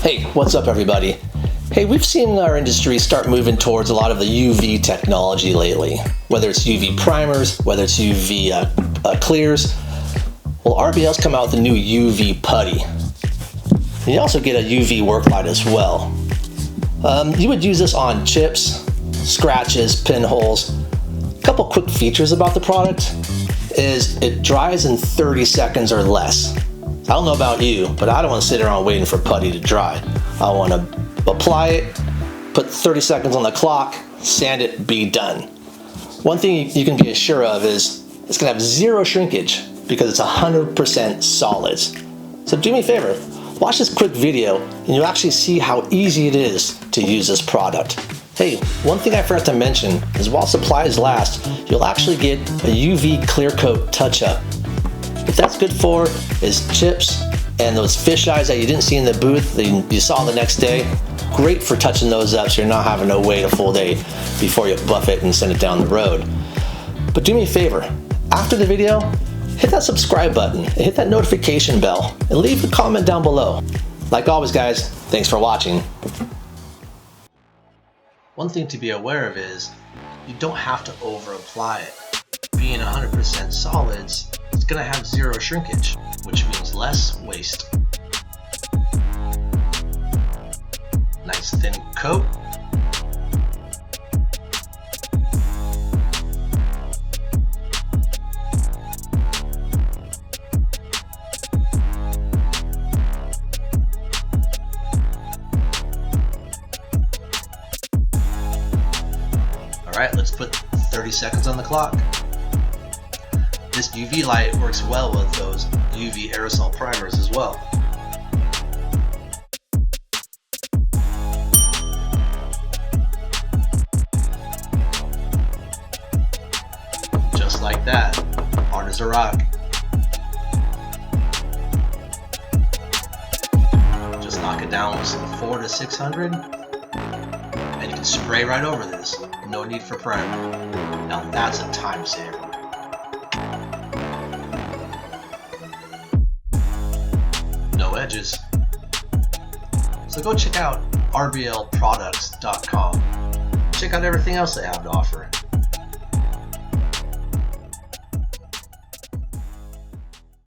Hey, what's up everybody? Hey, we've seen our industry start moving towards a lot of the UV technology lately. Whether it's UV primers, whether it's UV clears. Well, RBL's come out with a new UV Putty. And you also get a UV work light as well. You would use this on chips, scratches, pinholes. A couple quick features about the product is it dries in 30 seconds or less. I don't know about you, but I don't want to sit around waiting for putty to dry. I want to apply it, put 30 seconds on the clock, sand it, be done. One thing you can be sure of is it's going to have zero shrinkage because it's 100% solids. So do me a favor, watch this quick video and you'll actually see how easy it is to use this product. Hey, one thing I forgot to mention is while supplies last, you'll actually get a UV clear coat touch-up. What that's good for is chips and those fish eyes that you didn't see in the booth that you saw the next day. Great for touching those up so you're not having to wait a full day before you buff it and send it down the road. But do me a favor, after the video, hit that subscribe button and hit that notification bell and leave a comment down below. Like always guys, thanks for watching. One thing to be aware of is you don't have to over apply it. Being 100% solids, it's going to have zero shrinkage, which means less waste. Nice thin coat. Alright, let's put 30 seconds on the clock. This UV light works well with those UV aerosol primers as well. Just like that, hard as a rock. Just knock it down with some 400 to 600 and you can spray right over this. No need for primer. Now that's a time saver. No edges. So go check out rblproducts.com. Check out everything else they have to offer.